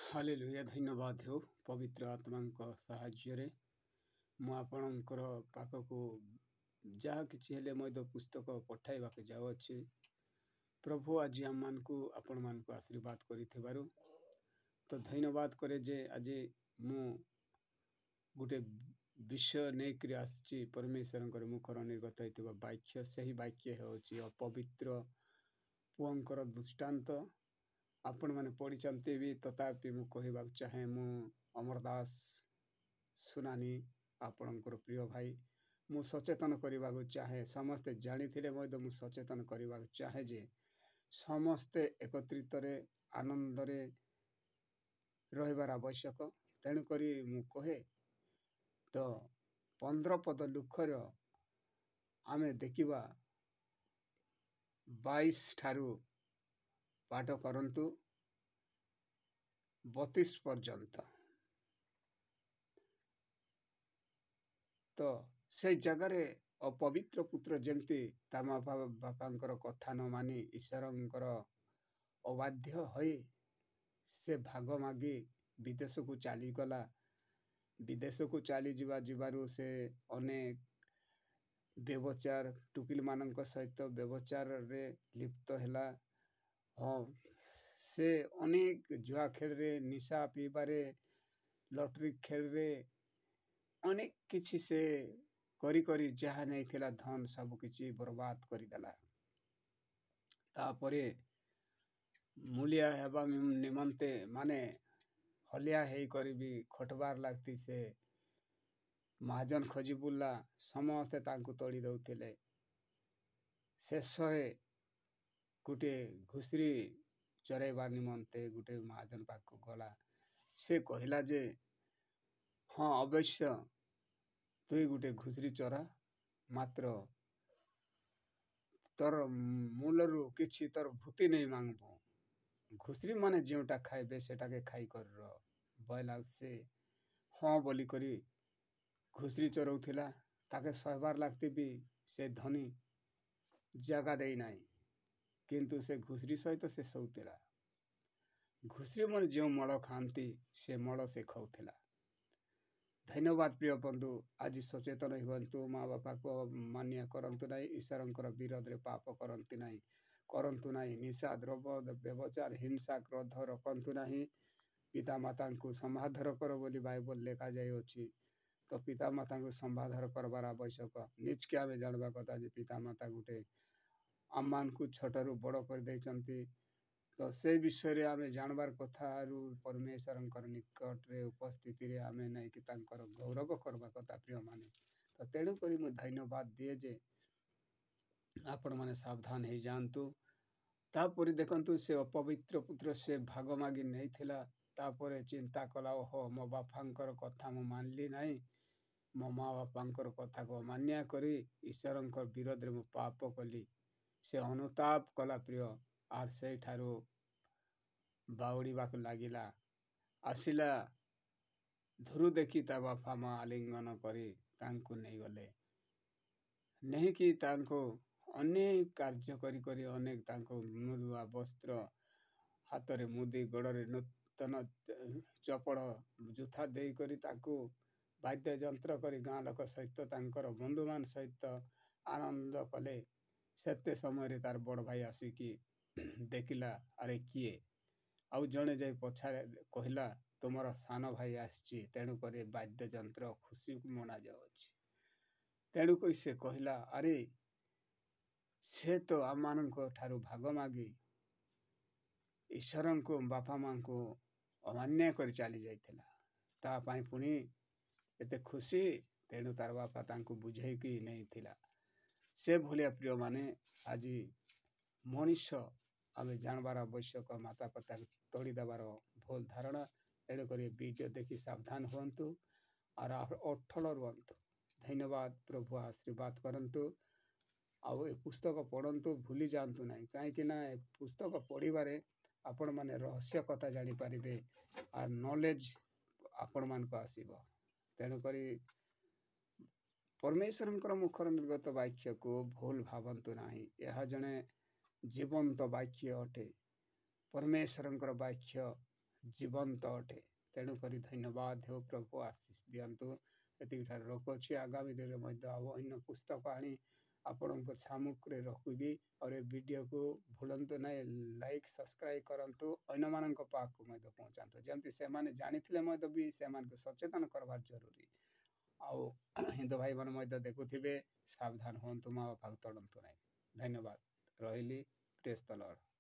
Hallelujah धन्यवाद हो पवित्र आत्मा साहाय्य मु आपणकर पाखक जहाँ कि पुस्तक पठाइबा जाऊँगी। प्रभु आज आम आपण मान आशीर्वाद कर तो धन्यवाद करे जे आज मु गोटे विषय नहीं आसी परमेश्वर मुखर निर्गत होता वाक्य से ही वाक्य है अपवित्र पुअंकर दृष्टांत आपण मैंने पढ़ी भी तथापि मु कहवा चाहे मु अमरदास सुनानी आपणकर प्रिय भाई मु सचेतन करने को चाहे समस्ते जानी मु सचेतन करने चाहे जे समस्ते एकत्रित आनंद रहिबार आवश्यक तेणुक मु कहे तो 15 पद लुखर आमे देखिबा 22 ठारू पाठ करंतु 32 पर्यंत तो से जगह अपवित्र पुत्र जमती ता माँ बापांकर कथा न मानी ईश्वरंकर अबाध्य होई से भाग मागी विदेश को चली गला। विदेश को चली जीवारू से अनेक व्यवचार टुकिल मानक सहित व्यवचार रे लिप्त हैला। हाँ से अनेक जुआ खेल रे निशा पीबारे लॉटरी खेल रे अनेक किछि से करी करी जहाँ नहीं थिला धन सब किछि बर्बाद करी देला। तापरे मूलिया हेबा निमंते माने हलिया हेई करी भी खटबार लगती से महाजन खोजी बुला समस्ते तांकु तोड़ी दउथिले। शेषरे गुटे घुसरी चरेबा निमंते गुटे महाजन पाखु गला। से कहला जे हाँ अवश्य तुई गुटे घुसरी चरा मात्र तोर मूलरू किछि तोर भूति नहीं मांगबो। घुसरी माने जेउटा खाइबे सेटा के खाई कर बयला से हाँ बोली करी घुसरी चरौथिला। ताके सहबार लगती भी से धनी जगह दे नहीं किंतु से घुसरी सहित से सौतेला। घुसरी मन जो मल खाती से मल से खाऊला। धन्यवाद प्रिय बंधु आज सचेतन हुंतु माँ बापा को मान्य करंतु नहीं ईश्वरंकर विरोध रे पाप करंतु नहीं निशा द्रव्य व्यवचार हिंसा क्रोध रखंतु नहीं पिता माता को समाधार कर बोली बाइबल लेखा जाइए। तो पिता माता को संबाधर करबार आवश्यक निज के आम जानवा कथा जे पिता माता गुटे आम मान को छोटू बड़ कर देइचंती। तो से विषय रे आमे जानबार कथा परमेश्वर निकट रे उपस्थिति रे आमे नहीं कि तांकर गौरव करबा कथा प्रिय माने। तो तेणु करी मु धन्यवाद दिए जे आपण माने सावधान हो जानतु। तापर देखंतु से अपवित्र पुत्र से भाग मागी नहीं थिला। तापर चिंता कला ओहो मो बापांकर कथा मु मानली नहीं मो माँ बापांकर कथा को मान्या करी ईश्वरंकर विरोध रे मु पाप कली। से अनुताप कला प्रिय आर से ठारू बाउड़ीबाक लागिला आसिला धुरु देखी ता बापा माँ आलिंगन करी तांको नहीं गले नहीं कि तांको अनेक कार्य करी करी अनेक तांको नुआ वस्त्र हाथ रे मुदी गोड़े नूतन चपड़ जुथा दे करी ताको वाद्य यंत्र करी गाँ लोक सहित तांकर बंधु मान सहित आनंद कले। सेते समय तार बड़ भाई आसिकी देखिला अरे किए आउ जड़े जाए पछारे कहला तुमर सान भाई आसी तेणुक वाद्य यंत्र खुशी मना जाऊँगी। तेणुक से कहला अरे से तो आम मान ठारू भाग मागी ईश्वर को बापा माँ को अमान्य कर चली जाइला तापाई पुणी एते खुशी तेणु तार बापा तांको बुझेकी नहीं थिला। से भलिया प्रिय माने आज मनुष्य आम जानबार आवश्यक माता पिता तोड़ी देवार भूल धारणा। तेणुक वीडियो देखी सावधान हुंतु और अठल रुहतु। धन्यवाद प्रभु आशीर्वाद करंतु आउ ए पुस्तक पढ़ंतु भूली जातु ना कहीं पुस्तक पढ़वे आपण माने रहस्य कथा जानी पारिबे और नॉलेज आपण मान को आसीबो। तेणुक परमेश्वर मुखर निर्गत वाक्य को भूल भावंतु नहीं यह जने जीवंत वाक्य अटे। परमेश्वर वाक्य जीवंत अटे तेणुक धन्यवाद हो प्रभु आशीष दिंतु ये रखुच्छी आगामी दिन में अन्य पुस्तक आनी आपण सामुख्य रखी और ये वीडियो को भूलु ना लाइक सब्सक्राइब करूँ अन्य मान पाक पहुँचातु जमी से जानी भी से सचेतन करवार जरूरी आउ हिंदू भाई मैंने देखुवे सावधान हूँ माँ बापा तड़ू ना धन्यवाद रही प्रेज द लॉर्ड।